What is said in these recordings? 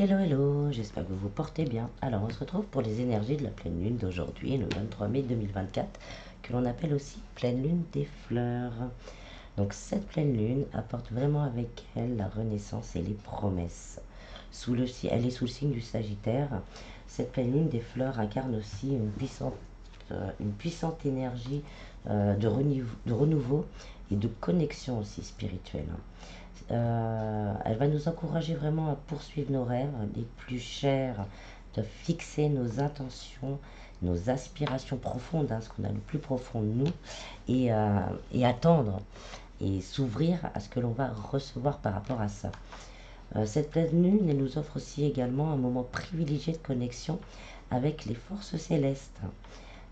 Hello, hello, j'espère que vous vous portez bien. Alors, on se retrouve pour les énergies de la pleine lune d'aujourd'hui, le 23 mai 2024, que l'on appelle aussi pleine lune des fleurs. Donc, cette pleine lune apporte vraiment avec elle la renaissance et les promesses. Elle est sous le signe du Sagittaire. Cette pleine lune des fleurs incarne aussi une puissante énergie de renouveau et de connexion aussi spirituelle. Elle va nous encourager vraiment à poursuivre nos rêves les plus chers, de fixer nos intentions, nos aspirations profondes, ce qu'on a le plus profond de nous, et attendre et s'ouvrir à ce que l'on va recevoir par rapport à ça. Cette pleine lune, elle nous offre aussi également un moment privilégié de connexion avec les forces célestes.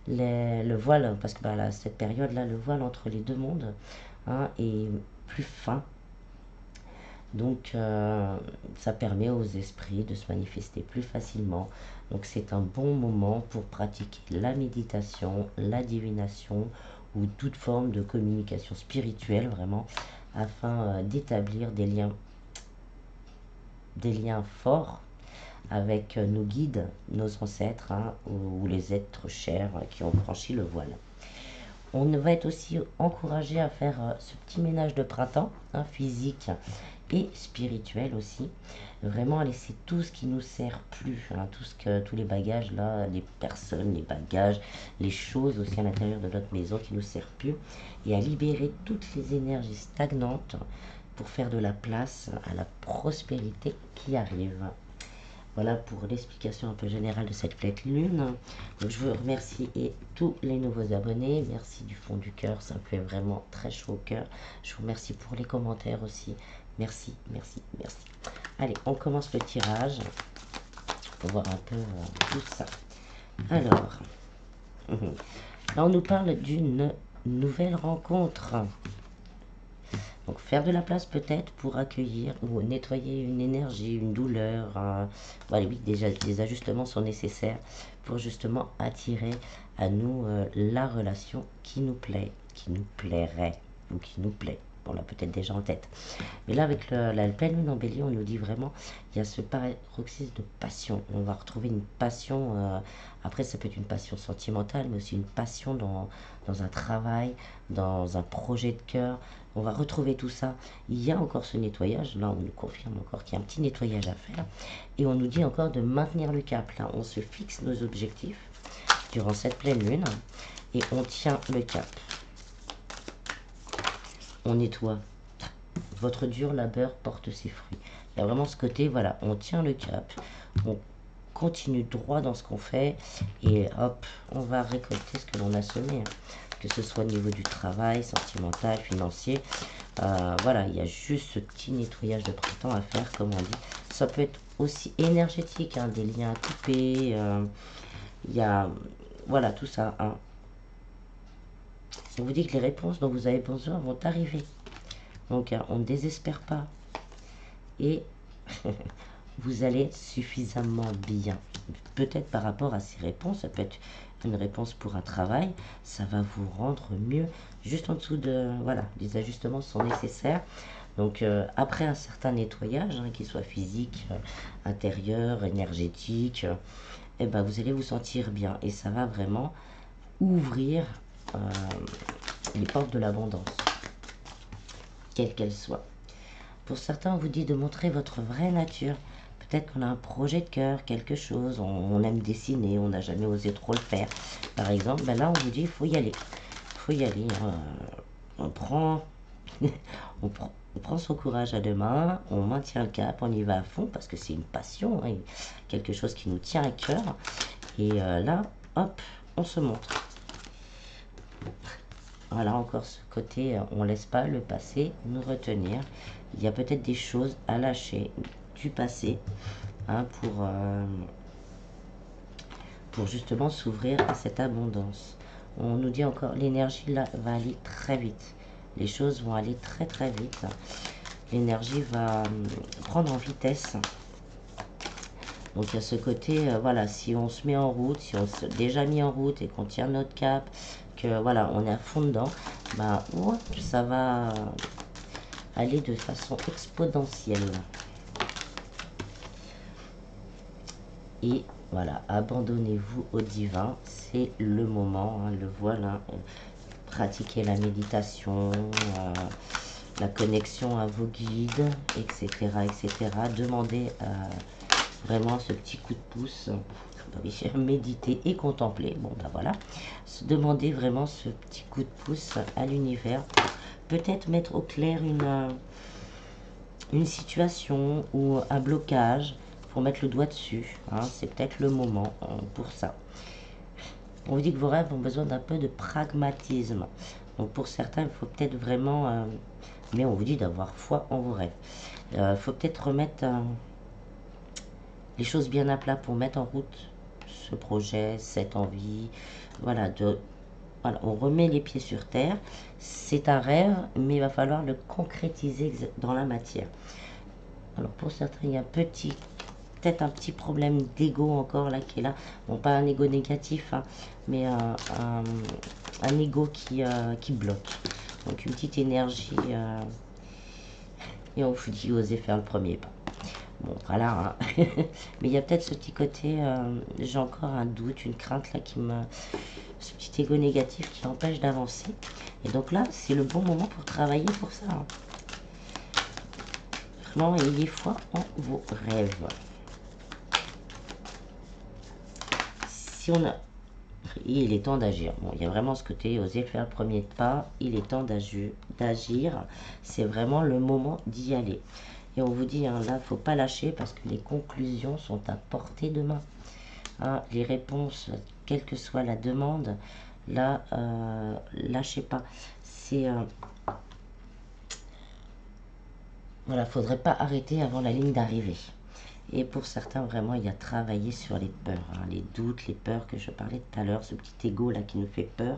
Le voile, parce que cette période-là, le voile entre les deux mondes est plus fin. Donc, ça permet aux esprits de se manifester plus facilement. Donc, c'est un bon moment pour pratiquer la méditation, la divination ou toute forme de communication spirituelle, vraiment, afin d'établir des liens forts avec nos guides, nos ancêtres ou les êtres chers qui ont franchi le voile. On va être aussi encouragé à faire ce petit ménage de printemps, physique et spirituel aussi. Vraiment à laisser tout ce qui nous sert plus, tous les bagages là, les personnes, les bagages, les choses aussi à l'intérieur de notre maison qui nous servent plus, et à libérer toutes les énergies stagnantes pour faire de la place à la prospérité qui arrive. Voilà pour l'explication un peu générale de cette pleine lune. Donc, je veux remercier tous les nouveaux abonnés. Merci du fond du cœur, ça me fait vraiment très chaud au cœur. Je vous remercie pour les commentaires aussi. Merci, merci, merci. Allez, on commence le tirage pour voir un peu tout ça. Alors, là on nous parle d'une nouvelle rencontre. Donc faire de la place peut-être pour accueillir ou nettoyer une énergie, une douleur. Voilà, oui, déjà des ajustements sont nécessaires pour justement attirer à nous la relation qui nous plaît, qui nous plairait ou qui nous plaît. On l'a peut-être déjà en tête. Mais là, avec la pleine lune en bélier, on nous dit vraiment, il y a ce paroxysme de passion. On va retrouver une passion, après ça peut être une passion sentimentale, mais aussi une passion dans un travail, dans un projet de cœur. On va retrouver tout ça. Il y a encore ce nettoyage, là on nous confirme encore qu'il y a un petit nettoyage à faire. Et on nous dit encore de maintenir le cap. Là, on se fixe nos objectifs durant cette pleine lune et on tient le cap. On nettoie. Votre dur labeur porte ses fruits. Il y a vraiment ce côté, voilà, on tient le cap, on continue droit dans ce qu'on fait et hop, on va récolter ce que l'on a semé. Que ce soit au niveau du travail, sentimental, financier. Voilà, il y a juste ce petit nettoyage de printemps à faire, comme on dit. Ça peut être aussi énergétique, des liens à couper. Il y a, voilà, tout ça. On vous dit que les réponses dont vous avez besoin vont arriver. Donc, on ne désespère pas. Et vous allez être suffisamment bien. Peut-être par rapport à ces réponses, ça peut être une réponse pour un travail, ça va vous rendre mieux. Juste en dessous de, voilà, les ajustements sont nécessaires. Donc, après un certain nettoyage, qu'il soit physique, intérieur, énergétique, vous allez vous sentir bien. Et ça va vraiment ouvrir les portes de l'abondance, quelle qu'elle soit. Pour certains, on vous dit de montrer votre vraie nature. Peut-être qu'on a un projet de cœur, quelque chose, on aime dessiner, on n'a jamais osé trop le faire. Par exemple, là, on vous dit, il faut y aller. Il faut y aller. On prend son courage à deux mains, on maintient le cap, on y va à fond, parce que c'est une passion, quelque chose qui nous tient à cœur. Et là, hop, on se montre. Voilà, encore ce côté, on ne laisse pas le passé nous retenir. Il y a peut-être des choses à lâcher du passé pour justement s'ouvrir à cette abondance. On nous dit encore, l'énergie là va aller très vite. Les choses vont aller très très vite. L'énergie va prendre en vitesse. Donc il y a ce côté, voilà, si on se met en route, si on s'est déjà mis en route et qu'on tient notre cap, que voilà, on est à fond dedans, ça va aller de façon exponentielle. Et voilà, abandonnez-vous au divin, c'est le moment, hein, le voile, hein, pratiquez la méditation, la connexion à vos guides, etc., etc. Demandez vraiment ce petit coup de pouce, méditer et contempler. Bon, ben voilà, demandez vraiment ce petit coup de pouce à l'univers. Peut-être mettre au clair une situation ou un blocage pour mettre le doigt dessus. Hein, c'est peut-être le moment pour ça. On vous dit que vos rêves ont besoin d'un peu de pragmatisme. Donc pour certains, il faut peut-être vraiment... mais on vous dit d'avoir foi en vos rêves. Il faut peut-être remettre les choses bien à plat pour mettre en route ce projet, cette envie. Voilà, voilà, on remet les pieds sur terre. C'est un rêve, mais il va falloir le concrétiser dans la matière. Alors pour certains, il y a peut-être un petit problème d'ego encore là qui est là. Bon, pas un ego négatif, hein, mais un ego qui bloque. Donc une petite énergie. Et on vous dit, osez faire le premier pas. Bon, voilà. Hein. Mais il y a peut-être ce petit côté, j'ai encore un doute, une crainte là ce petit ego négatif qui empêche d'avancer. Et donc là, c'est le bon moment pour travailler pour ça. Hein. Vraiment, ayez foi en vos rêves. Si on a... Il est temps d'agir. Bon, il y a vraiment ce côté, oser faire le premier pas. Il est temps d'agir. C'est vraiment le moment d'y aller. Et on vous dit, hein, là, il ne faut pas lâcher parce que les conclusions sont à portée de main. Hein, les réponses, quelle que soit la demande, là, lâchez pas. C'est... voilà, faudrait pas arrêter avant la ligne d'arrivée. Et pour certains, vraiment, il y a travaillé sur les peurs, hein, les doutes, les peurs que je parlais tout à l'heure, ce petit ego là qui nous fait peur.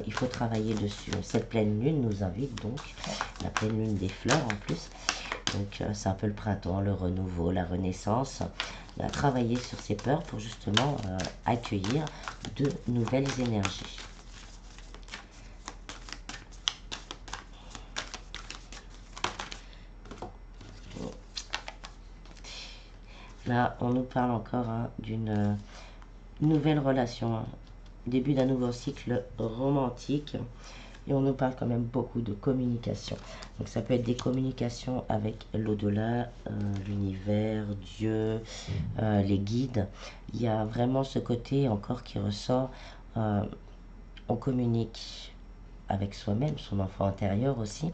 Il faut travailler dessus. Cette pleine lune nous invite donc, la pleine lune des fleurs en plus, donc c'est un peu le printemps, le renouveau, la renaissance, à travailler sur ces peurs pour justement accueillir de nouvelles énergies. Là, on nous parle encore hein, d'une nouvelle relation, hein, début d'un nouveau cycle romantique. Et on nous parle quand même beaucoup de communication. Donc ça peut être des communications avec l'au-delà, l'univers, Dieu, les guides. Il y a vraiment ce côté encore qui ressort. On communique avec soi-même, son enfant intérieur aussi,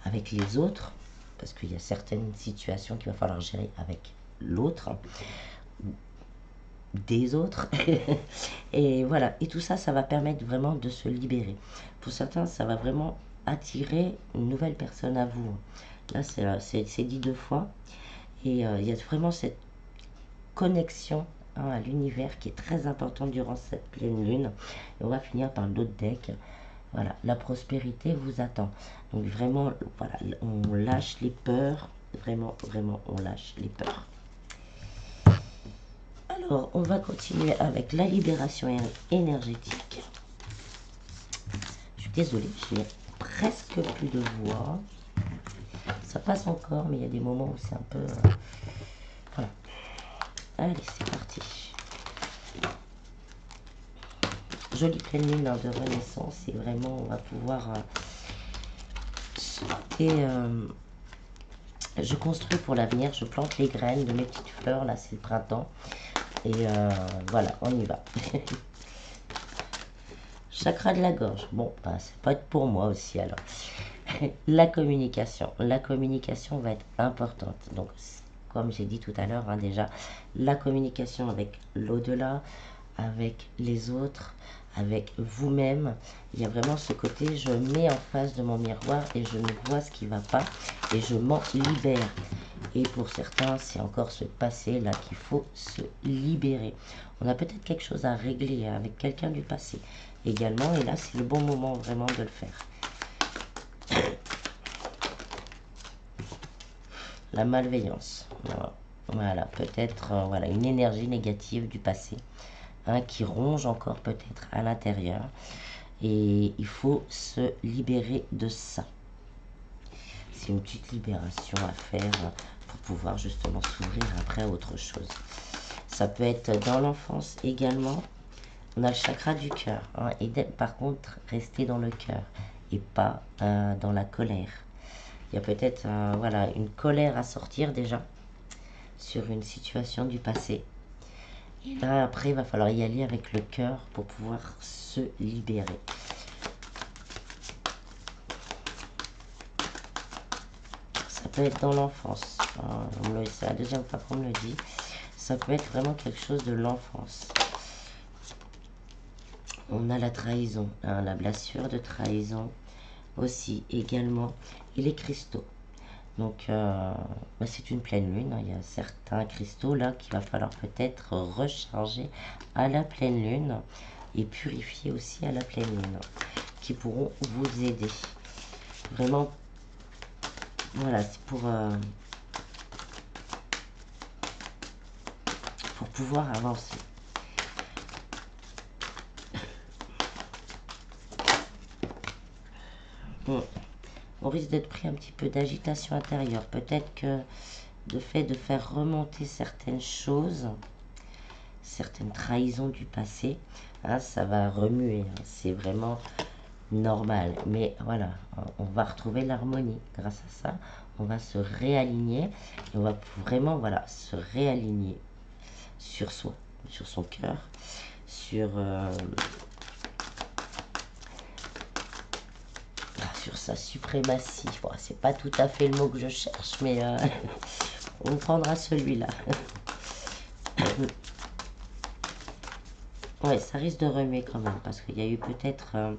avec les autres, parce qu'il y a certaines situations qu'il va falloir gérer avec l'autre, des autres. Et voilà, et tout ça, ça va permettre vraiment de se libérer. Pour certains, ça va vraiment attirer une nouvelle personne à vous. Là, c'est dit 2 fois. Et il y a vraiment cette connexion hein, à l'univers qui est très importante durant cette pleine lune. Et on va finir par l'autre deck. Voilà, la prospérité vous attend. Donc vraiment, voilà, on lâche les peurs. Vraiment, vraiment, on lâche les peurs. Alors, on va continuer avec la libération énergétique. Je suis désolée, j'ai presque plus de voix. Ça passe encore, mais il y a des moments où c'est un peu... voilà. Allez, c'est parti. Jolie pleine lune hein, de renaissance. Et vraiment, on va pouvoir... je construis pour l'avenir. Je plante les graines de mes petites fleurs. Là, c'est le printemps. Et voilà, on y va. Chakra de la gorge. Bon, bah, c'est pas pour moi aussi alors. La communication. La communication va être importante. Donc, comme j'ai dit tout à l'heure, hein, déjà, la communication avec l'au-delà, avec les autres, avec vous-même. Il y a vraiment ce côté, je mets en face de mon miroir et je me vois ce qui ne va pas et je m'en libère. Et pour certains, c'est encore ce passé là qu'il faut se libérer. On a peut-être quelque chose à régler avec quelqu'un du passé également. Et là, c'est le bon moment vraiment de le faire. La malveillance. Voilà, peut-être voilà, une énergie négative du passé hein, qui ronge encore peut-être à l'intérieur. Et il faut se libérer de ça. C'est une petite libération à faire pour pouvoir justement s'ouvrir après à autre chose. ça peut être dans l'enfance également. On a le chakra du cœur, hein, et par contre, rester dans le cœur et pas dans la colère. Il y a peut-être voilà, une colère à sortir déjà sur une situation du passé. Et là, après, il va falloir y aller avec le cœur pour pouvoir se libérer. Ça peut être dans l'enfance. C'est la deuxième fois qu'on me le dit. Ça peut être vraiment quelque chose de l'enfance. On a la trahison, hein, la blessure de trahison aussi également. Et les cristaux. Donc, c'est une pleine lune. Hein. Il y a certains cristaux là qu'il va falloir peut-être recharger à la pleine lune et purifier aussi à la pleine lune, qui pourront vous aider. Vraiment, voilà, c'est pour pouvoir avancer. Bon. On risque d'être pris un petit peu d'agitation intérieure. Peut-être que le fait de faire remonter certaines choses, certaines trahisons du passé, hein, ça va remuer. Hein, c'est vraiment normal. Mais voilà, on va retrouver l'harmonie grâce à ça. On va se réaligner. Et on va vraiment voilà, se réaligner sur soi, sur son cœur, sur sa suprématie. Bon, c'est pas tout à fait le mot que je cherche, mais on prendra celui-là. Ouais, ça risque de remuer quand même, parce qu'il y a eu peut-être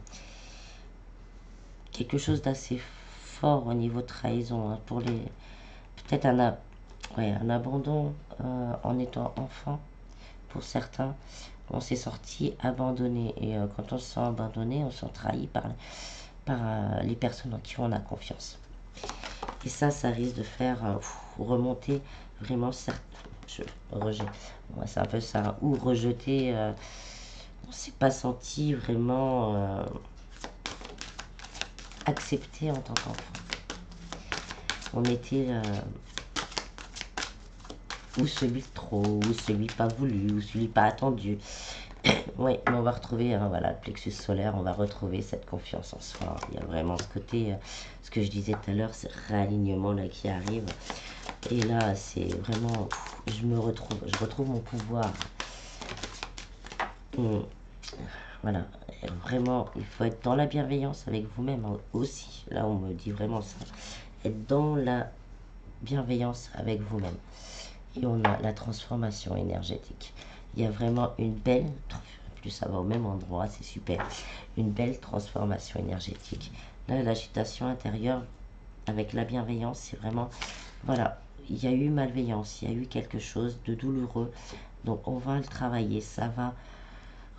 quelque chose d'assez fort au niveau de trahison, hein, pour les... Peut-être un abandon en étant enfant, pour certains. On s'est sorti abandonné, et quand on se sent abandonné, on se sent trahi par les personnes en qui on a confiance. Et ça risque de faire remonter vraiment rejet. Ouais, c'est un peu ça. Ou rejeter, on s'est pas senti vraiment accepté en tant qu'enfant. On était ou celui de trop, ou celui pas voulu, ou celui pas attendu. Oui, mais on va retrouver, hein, voilà, le plexus solaire, on va retrouver cette confiance en soi. Il y a vraiment ce côté, ce que je disais tout à l'heure, ce réalignement là qui arrive. Et là, c'est vraiment, je retrouve mon pouvoir. Voilà, vraiment, il faut être dans la bienveillance avec vous-même aussi. Là, on me dit vraiment ça. Être dans la bienveillance avec vous-même. Et on a la transformation énergétique. Il y a vraiment une belle, plus ça va au même endroit, c'est super, une belle transformation énergétique. Là, l'agitation intérieure avec la bienveillance, c'est vraiment, voilà, il y a eu malveillance, il y a eu quelque chose de douloureux, donc on va le travailler, ça va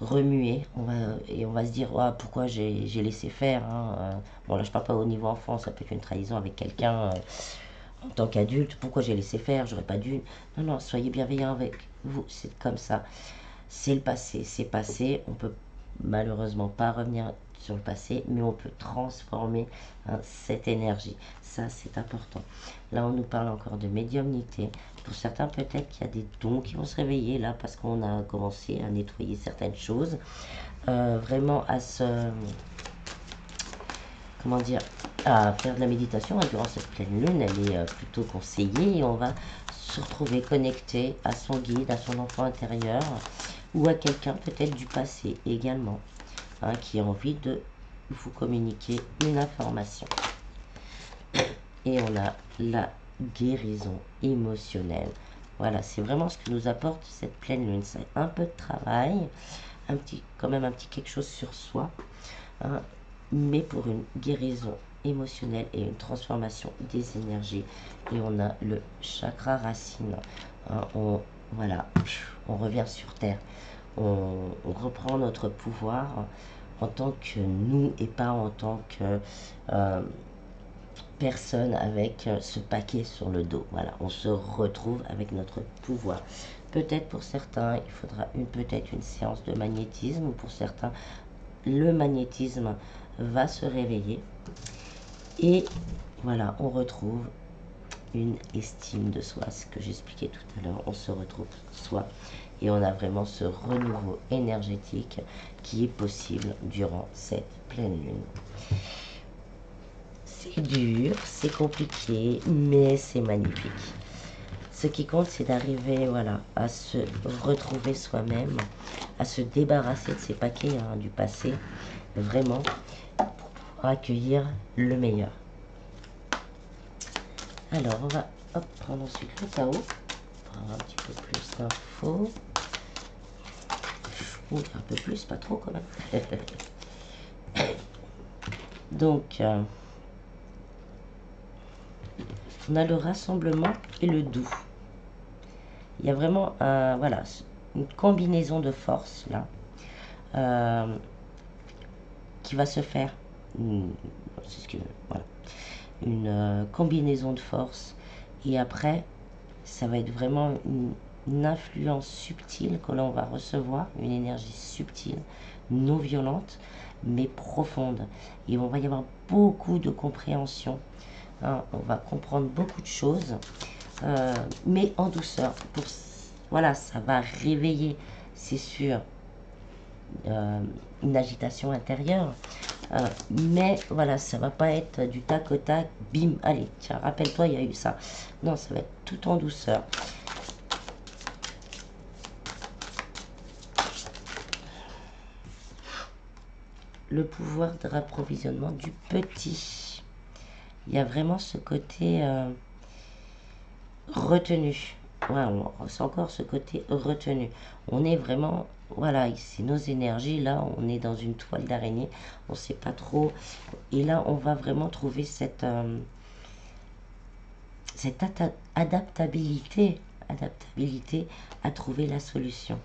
remuer, on va se dire, oh, pourquoi j'ai laissé faire, hein, bon là je parle pas au niveau enfant, ça peut être une trahison avec quelqu'un en tant qu'adulte, pourquoi j'ai laissé faire, j'aurais pas dû, non, soyez bienveillants avec vous, c'est comme ça. C'est le passé, c'est passé, on peut malheureusement pas revenir sur le passé, mais on peut transformer, hein, cette énergie. Ça, c'est important. Là, on nous parle encore de médiumnité. Pour certains, peut-être qu'il y a des dons qui vont se réveiller là, parce qu'on a commencé à nettoyer certaines choses. Vraiment à comment dire, à faire de la méditation, hein, durant cette pleine lune, elle est plutôt conseillée, et on va se retrouver connecté à son guide, à son enfant intérieur, ou à quelqu'un peut-être du passé également, hein, qui a envie de vous communiquer une information. Et on a la guérison émotionnelle. Voilà, c'est vraiment ce que nous apporte cette pleine lune. C'est un peu de travail, quand même un petit quelque chose sur soi, hein, mais pour une guérison émotionnelle et une transformation des énergies. Et on a le chakra racine. Hein, voilà, on revient sur terre. On reprend notre pouvoir en tant que nous et pas en tant que personne avec ce paquet sur le dos. Voilà, on se retrouve avec notre pouvoir. Peut-être pour certains, il faudra peut-être une séance de magnétisme, ou pour certains, le magnétisme va se réveiller. Et voilà, on retrouve une estime de soi, ce que j'expliquais tout à l'heure. On se retrouve soi et on a vraiment ce renouveau énergétique qui est possible durant cette pleine lune. C'est dur, c'est compliqué, mais c'est magnifique. Ce qui compte, c'est d'arriver, voilà, à se retrouver soi-même, à se débarrasser de ces paquets du passé, vraiment, pour accueillir le meilleur. Alors, on va prendre ensuite le tarot, pour avoir un petit peu plus d'infos. Ou un peu plus, pas trop quand même. Donc, on a le rassemblement et le doux. Il y a vraiment voilà, une combinaison de forces là qui va se faire. Voilà, une combinaison de forces. Et après, ça va être vraiment une influence subtile que l'on va recevoir, une énergie subtile, non violente, mais profonde. Et on va y avoir beaucoup de compréhension. Hein, on va comprendre beaucoup de choses. Mais en douceur. Voilà, ça va réveiller, c'est sûr, une agitation intérieure. Mais voilà, ça va pas être du tac au tac, bim, allez, tiens, rappelle-toi, il y a eu ça. Non, ça va être tout en douceur. Le pouvoir de rapprovisionnement du petit. Il y a vraiment ce côté retenu. Ouais, c'est encore ce côté retenu. On est vraiment, voilà, c'est nos énergies. Là, on est dans une toile d'araignée. On ne sait pas trop. Et là, on va vraiment trouver cette adaptabilité à trouver la solution.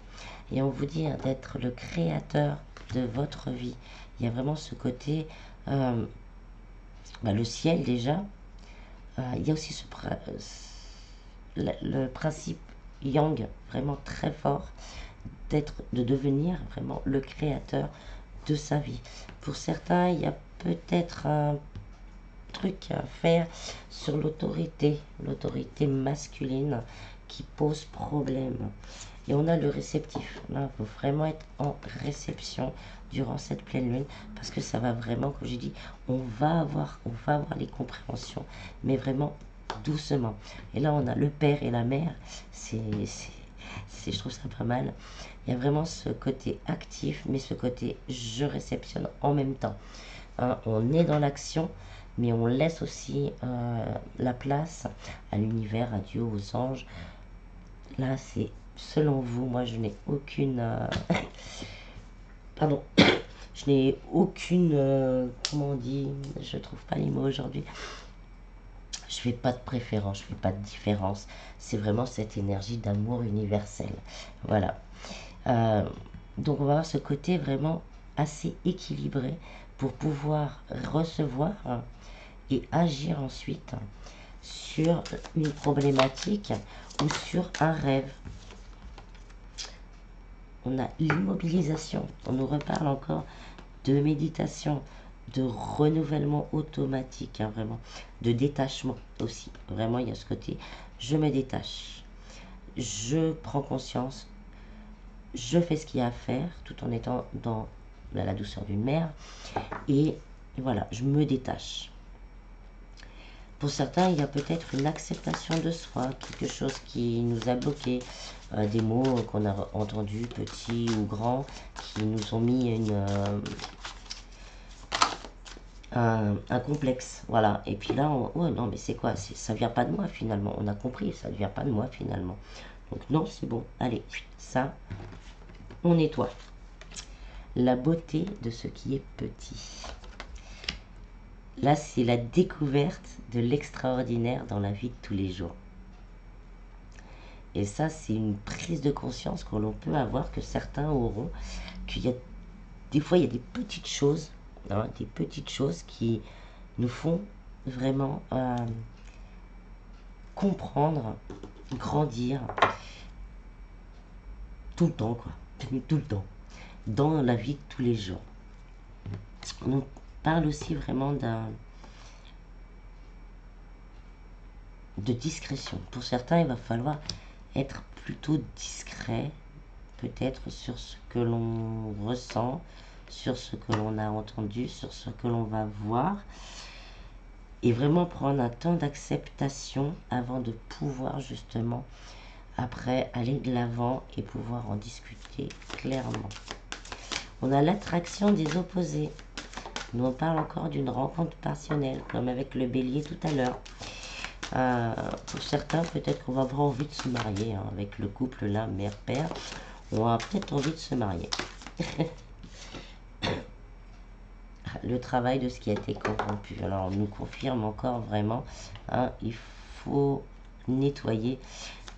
Et on vous dit d'être le créateur de votre vie. Il y a vraiment ce côté, le ciel déjà. Il y a aussi le principe yang vraiment très fort de devenir vraiment le créateur de sa vie. Pour certains, il y a peut-être un truc à faire sur l'autorité masculine qui pose problème. Et on a le réceptif. Là, il faut vraiment être en réception durant cette pleine lune parce que ça va vraiment, comme j'ai dit, on va avoir les compréhensions, mais vraiment doucement. Et là, on a le père et la mère. Je trouve ça pas mal. Il y a vraiment ce côté actif, mais ce côté je réceptionne en même temps. Hein, on est dans l'action, mais on laisse aussi la place à l'univers, à Dieu, aux anges. Là, c'est selon vous. Moi, je n'ai aucune... pardon. Je n'ai aucune... comment on dit? Je trouve pas les mots aujourd'hui. Je fais pas de préférence, je fais pas de différence. C'est vraiment cette énergie d'amour universel. Voilà. Donc, on va avoir ce côté vraiment assez équilibré pour pouvoir recevoir et agir ensuite sur une problématique ou sur un rêve. On a l'immobilisation. On nous reparle encore de méditation, de renouvellement automatique, hein, vraiment, de détachement aussi. Vraiment, il y a ce côté, je me détache, je prends conscience, je fais ce qu'il y a à faire, tout en étant dans la douceur d'une mère, et voilà, je me détache. Pour certains, il y a peut-être une acceptation de soi, quelque chose qui nous a bloqué, des mots qu'on a entendus, petits ou grands, qui nous ont mis un complexe, voilà. Et puis là, ouais, non, mais c'est quoi? Ça vient pas de moi finalement. On a compris, ça ne vient pas de moi finalement. Donc non, c'est bon. Allez, ça, on nettoie. La beauté de ce qui est petit. Là, c'est la découverte de l'extraordinaire dans la vie de tous les jours. Et ça, c'est une prise de conscience que l'on peut avoir, que certains auront, qu'il y a des fois, il y a des petites choses, hein, des petites choses qui nous font vraiment comprendre, grandir, tout le temps, quoi. Tout le temps, dans la vie de tous les jours. On parle aussi vraiment de discrétion. Pour certains, il va falloir être plutôt discret, peut-être sur ce que l'on ressent, sur ce que l'on a entendu, sur ce que l'on va voir, et vraiment prendre un temps d'acceptation avant de pouvoir justement après aller de l'avant et pouvoir en discuter clairement. On a l'attraction des opposés. Nous on parle encore d'une rencontre passionnelle, comme avec le bélier tout à l'heure. Pour certains, peut-être qu'on va avoir envie de se marier, hein, avec le couple là, mère-père, on a peut-être envie de se marier. Le travail de ce qui a été corrompu. Alors on nous confirme encore vraiment, hein, il faut nettoyer,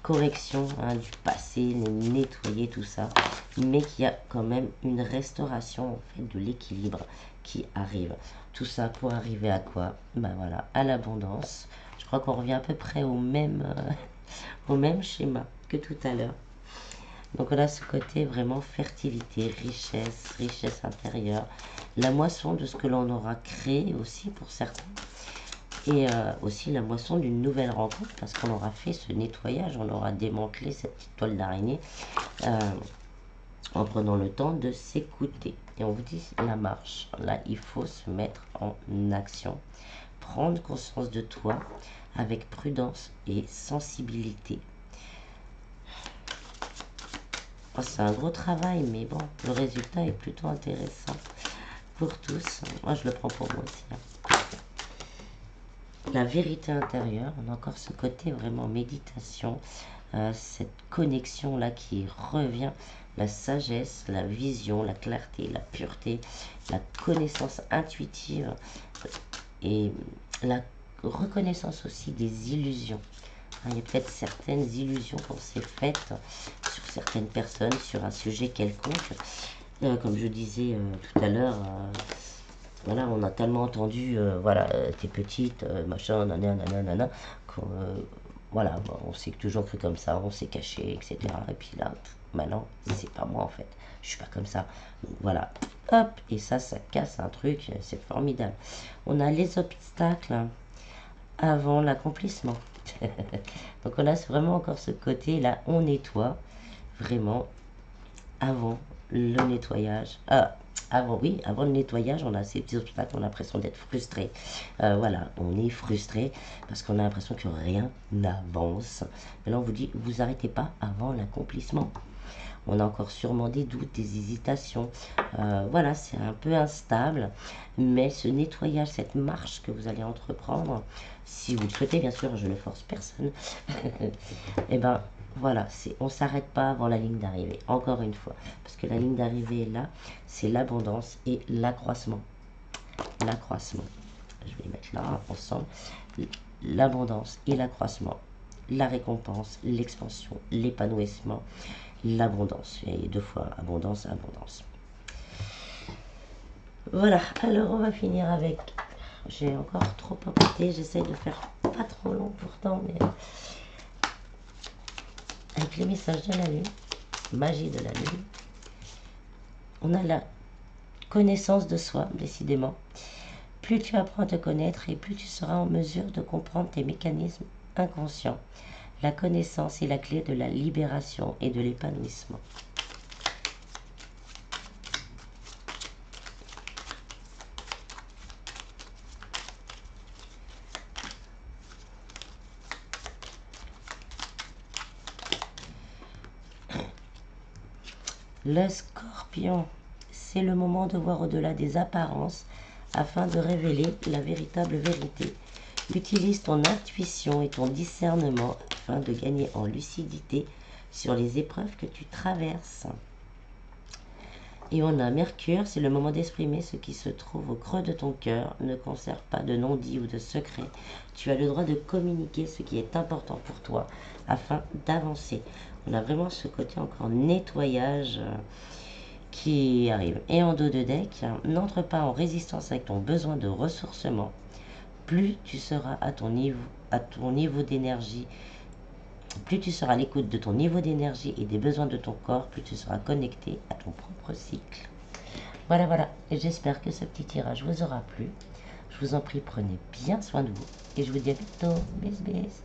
correction du passé, nettoyer tout ça, mais qu'il y a quand même une restauration en fait de l'équilibre qui arrive. Tout ça pour arriver à quoi? Ben voilà, à l'abondance. Je crois qu'on revient à peu près au même schéma que tout à l'heure. Donc on a ce côté vraiment fertilité, richesse, richesse intérieure, la moisson de ce que l'on aura créé aussi pour certains, et aussi la moisson d'une nouvelle rencontre, parce qu'on aura fait ce nettoyage, on aura démantelé cette petite toile d'araignée en prenant le temps de s'écouter. Et on vous dit la marche, là il faut se mettre en action, prendre conscience de toi avec prudence et sensibilité. C'est un gros travail, mais bon, le résultat est plutôt intéressant pour tous. Moi, je le prends pour moi aussi. La vérité intérieure, on a encore ce côté vraiment méditation, cette connexion-là qui revient, la sagesse, la vision, la clarté, la pureté, la connaissance intuitive et la reconnaissance aussi des illusions. Il y a peut-être certaines illusions qu'on s'est faites sur certaines personnes, sur un sujet quelconque. Comme je disais tout à l'heure, voilà, on a tellement entendu, voilà, t'es petite, machin, nanana, voilà, on s'est toujours cru comme ça, on s'est caché, etc. Et puis là, maintenant, c'est pas moi en fait, je suis pas comme ça. Donc voilà, hop, et ça casse un truc, c'est formidable. On a les obstacles avant l'accomplissement. Donc on a vraiment encore ce côté là, on nettoie vraiment avant le nettoyage. Avant le nettoyage, on a ces petits obstacles, on a l'impression d'être frustré. Voilà, on est frustré parce qu'on a l'impression que rien n'avance. Mais là on vous dit, vous arrêtez pas avant l'accomplissement. On a encore sûrement des doutes, des hésitations. Voilà, c'est un peu instable. Mais ce nettoyage, cette marche que vous allez entreprendre, si vous le souhaitez, bien sûr, je ne force personne. Et ben voilà, on ne s'arrête pas avant la ligne d'arrivée, encore une fois. Parce que la ligne d'arrivée est là, c'est l'abondance et l'accroissement. L'accroissement. Je vais les mettre là, ensemble. L'abondance et l'accroissement. La récompense, l'expansion, l'épanouissement, l'abondance. Et 2 fois abondance, abondance. Voilà, alors on va finir avec... J'ai encore trop papoté, j'essaie de faire pas trop long pourtant, mais... Avec les messages de la lune, magie de la lune, on a la connaissance de soi, décidément. Plus tu apprends à te connaître et plus tu seras en mesure de comprendre tes mécanismes inconscients. La connaissance est la clé de la libération et de l'épanouissement. Le Scorpion, c'est le moment de voir au-delà des apparences afin de révéler la véritable vérité. Utilise ton intuition et ton discernement afin de gagner en lucidité sur les épreuves que tu traverses. Et on a Mercure, c'est le moment d'exprimer ce qui se trouve au creux de ton cœur. Ne conserve pas de non-dit ou de secret. Tu as le droit de communiquer ce qui est important pour toi afin d'avancer. On a vraiment ce côté encore nettoyage qui arrive. Et en dos de deck, n'entre pas en résistance avec ton besoin de ressourcement. Plus tu seras à ton niveau d'énergie, plus tu seras à l'écoute de ton niveau d'énergie et des besoins de ton corps, plus tu seras connecté à ton propre cycle. Voilà, voilà. Et j'espère que ce petit tirage vous aura plu. Je vous en prie, prenez bien soin de vous. Et je vous dis à bientôt. Bis, bis.